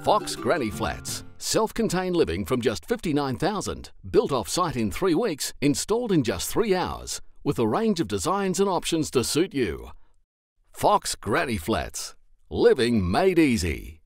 Fox Granny Flats. Self-contained living from just $59,000. Built off-site in 3 weeks, installed in just 3 hours. With a range of designs and options to suit you. Fox Granny Flats. Living made easy.